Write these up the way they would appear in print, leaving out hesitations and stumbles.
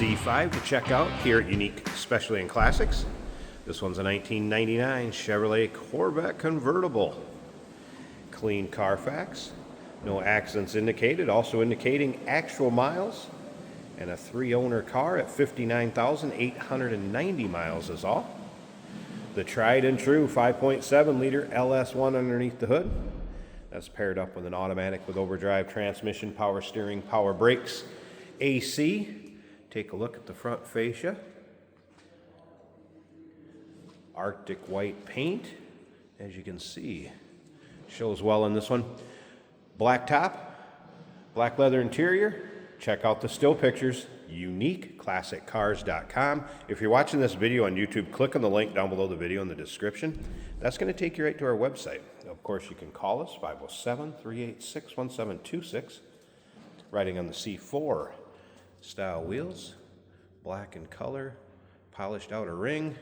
C5 to check out here at Unique Specialty and Classics. This one's a 1999 Chevrolet Corvette Convertible. Clean Carfax, no accidents indicated, also indicating actual miles, and a 3-owner car at 59,890 miles is all. The tried and true 5.7 liter LS1 underneath the hood. That's paired up with an automatic with overdrive transmission, power steering, power brakes, AC. Take a look at the front fascia. Arctic white paint, as you can see. Shows well in this one. Black top, black leather interior. Check out the still pictures, uniqueclassiccars.com. If you're watching this video on YouTube, click on the link down below the video in the description. That's going to take you right to our website. Of course, you can call us, 507-386-1726. Riding on the C4 style wheels, black in color, polished outer ring.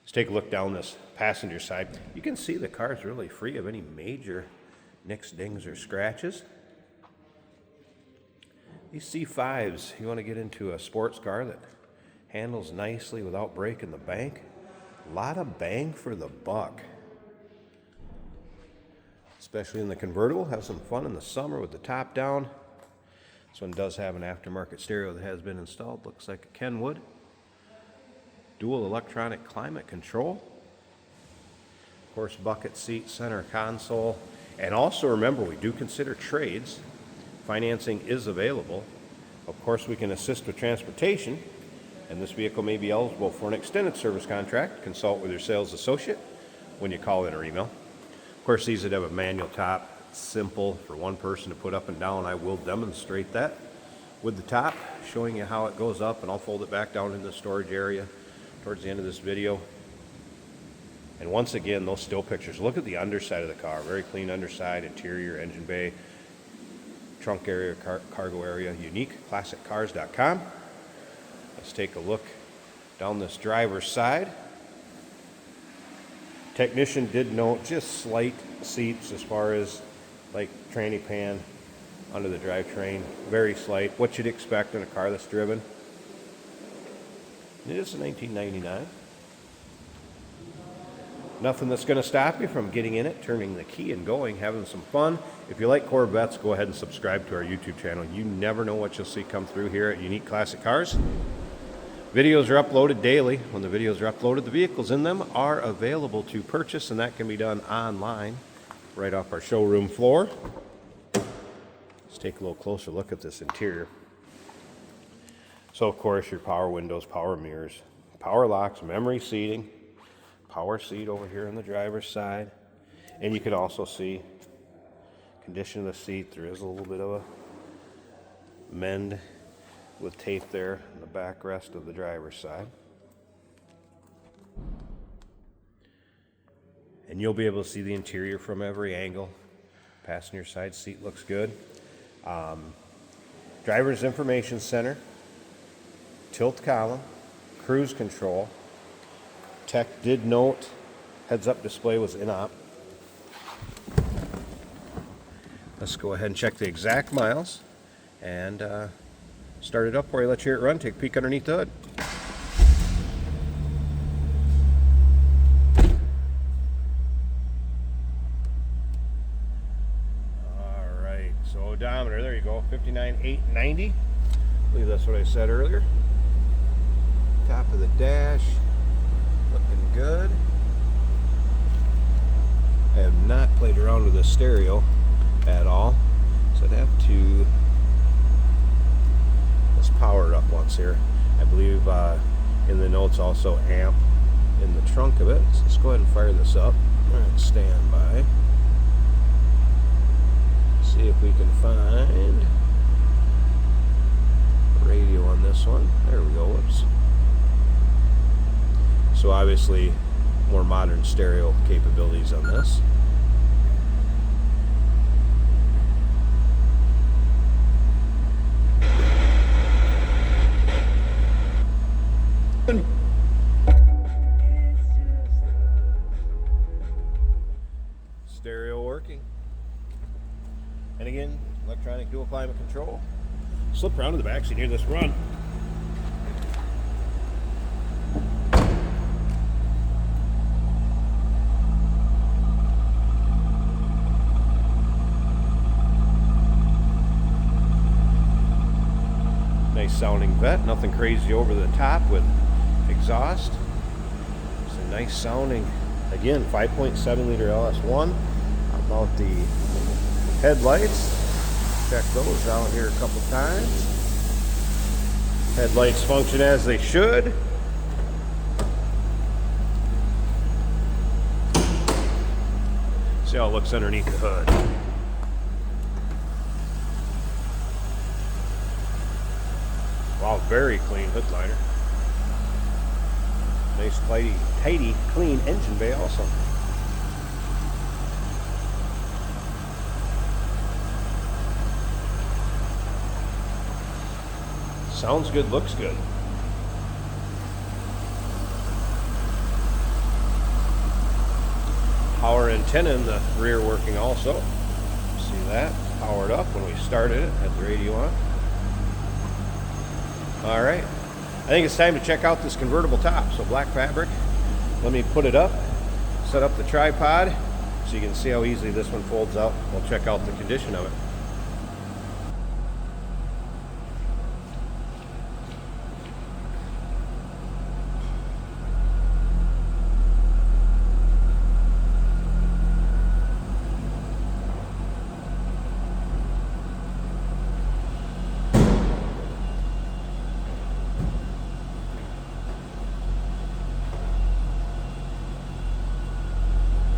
Let's take a look down this passenger side. You can see the car is really free of any major nicks, dings, or scratches. These C5s, you want to get into a sports car that handles nicely without breaking the bank. A lot of bang for the buck. Especially in the convertible. Have some fun in the summer with the top down. This one does have an aftermarket stereo that has been installed. Looks like a Kenwood. Dual electronic climate control. Of course, bucket seat, center console. And also remember, we do consider trades. Financing is available. Of course, we can assist with transportation, and this vehicle may be eligible for an extended service contract. Consult with your sales associate when you call in or email. Of course, these would have a manual top. Simple for one person to put up and down. I will demonstrate that with the top, showing you how it goes up, and I'll fold it back down in the storage area towards the end of this video. And once again, those still pictures. Look at the underside of the car. Very clean underside, interior, engine bay, trunk area, cargo area. uniqueclassiccars.com. Let's take a look down this driver's side. Technician did note just slight seats as far as like tranny pan under the drivetrain. Very slight. What you'd expect in a car that's driven. It is a 1999. Nothing that's going to stop you from getting in it, turning the key and going, having some fun. If you like Corvettes, go ahead and subscribe to our YouTube channel. You never know what you'll see come through here at Unique Classic Cars. Videos are uploaded daily. When the videos are uploaded, the vehicles in them are available to purchase, and that can be done online right off our showroom floor. Let's take a little closer look at this interior. So, of course, your power windows, power mirrors, power locks, memory seating, power seat over here on the driver's side. And you can also see condition of the seat. There is a little bit of a mend with tape there in the backrest of the driver's side. And you'll be able to see the interior from every angle. Passenger side seat looks good. Driver's information center, tilt column, cruise control. Tech did note heads-up display was in-op. Let's go ahead and check the exact miles and start it up for you. Let's hear it run. Take a peek underneath the hood. All right, so odometer, there you go, 59,890. I believe that's what I said earlier. Top of the dash, looking good. I have not played around with the stereo at all, so I'd have to, let's power it up once here. I believe in the notes also amp in the trunk of it. So let's go ahead and fire this up. All right, stand by. See if we can find radio on this one. There we go. Whoops. So obviously more modern stereo capabilities on this. Stereo working. And again, electronic dual climate control. slip around to the back so you can hear this run. Nice sounding Vette, nothing crazy over the top with exhaust. It's a nice sounding, again, 5.7 liter LS1. How about the headlights? Check those out here a couple times. Headlights function as they should. See how it looks underneath the hood. Wow, very clean hood liner. Nice, tidy, clean engine bay also. Sounds good, looks good. Power antenna in the rear working also. See that? Powered up when we started it, had the radio on. All right, I think it's time to check out this convertible top. So black fabric, let me put it up, set up the tripod so you can see how easily this one folds out. We'll check out the condition of it.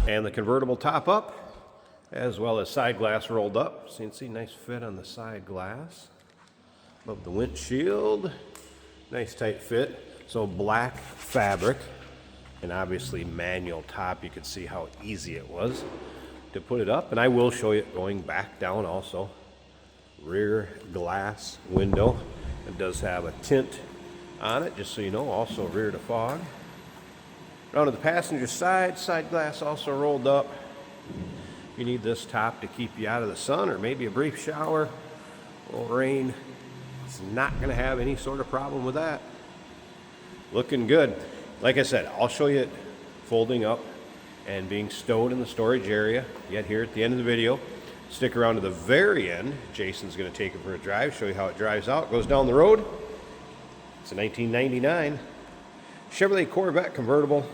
And the convertible top up, as well as side glass rolled up. So you can see nice fit on the side glass. Above the windshield, nice tight fit. So black fabric, and obviously manual top. You can see how easy it was to put it up. And I will show you it going back down also. Rear glass window. It does have a tint on it, just so you know, also rear to fog. Around to the passenger side, side glass also rolled up. You need this top to keep you out of the sun or maybe a brief shower or rain. It's not going to have any sort of problem with that. Looking good. Like I said, I'll show you it folding up and being stowed in the storage area yet here at the end of the video. Stick around to the very end. Jason's going to take it for a drive, show you how it drives out. It goes down the road. It's a 1999 Chevrolet Corvette convertible.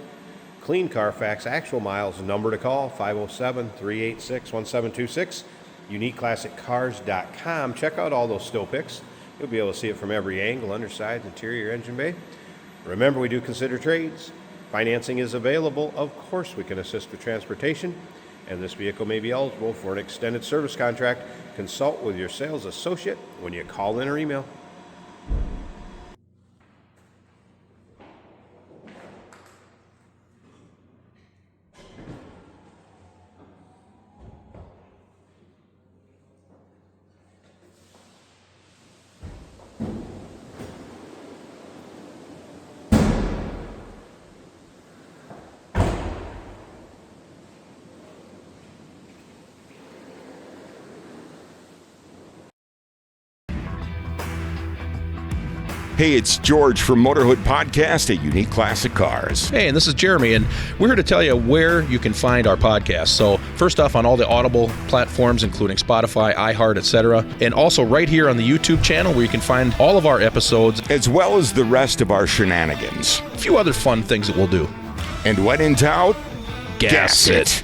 Clean Carfax, actual miles, number to call, 507-386-1726, uniqueclassiccars.com. Check out all those still pics. You'll be able to see it from every angle, underside, interior, engine bay. Remember, we do consider trades. Financing is available. Of course, we can assist with transportation, and this vehicle may be eligible for an extended service contract. Consult with your sales associate when you call in or email. Hey, it's George from Motorhood Podcast at Unique Classic Cars. Hey, and this is Jeremy, and we're here to tell you where you can find our podcast. So first off, on all the Audible platforms, including Spotify, iHeart, etc., and also right here on the YouTube channel where you can find all of our episodes, as well as the rest of our shenanigans. A few other fun things that we'll do. And when in doubt, gas it.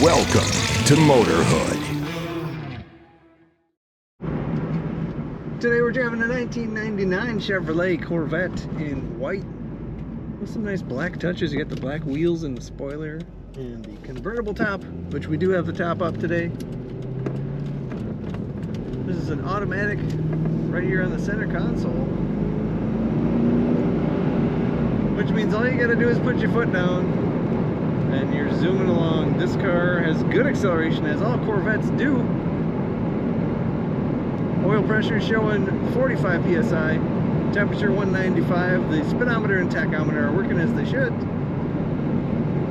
Welcome to Motorhood. Today we're driving a 1999 Chevrolet Corvette in white with some nice black touches. You got the black wheels and the spoiler and the convertible top, which we do have the top up today. This is an automatic right here on the center console, which means all you gotta do is put your foot down and you're zooming along. This car has good acceleration, as all Corvettes do. Oil pressure showing 45 psi, temperature 195. The speedometer and tachometer are working as they should.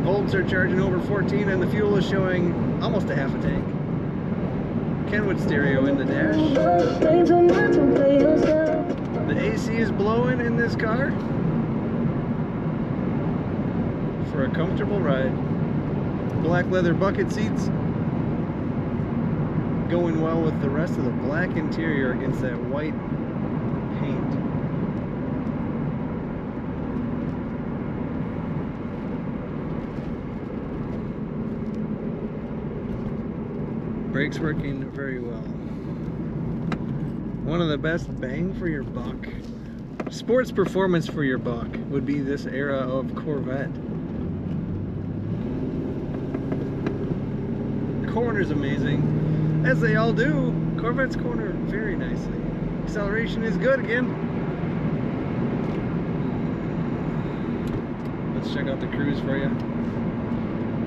Volts are charging over 14, and the fuel is showing almost a half a tank. Kenwood stereo in the dash. The AC is blowing in this car for a comfortable ride. Black leather bucket seats going well with the rest of the black interior against that white paint. Brakes working very well. One of the best bang for your buck, sports performance for your buck, would be this era of Corvette. Corner's amazing, as they all do. Corvettes corner very nicely. Acceleration is good again. Let's check out the cruise for you.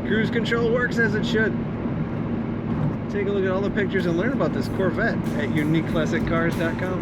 Cruise control works as it should. Take a look at all the pictures and learn about this Corvette at uniqueclassiccars.com.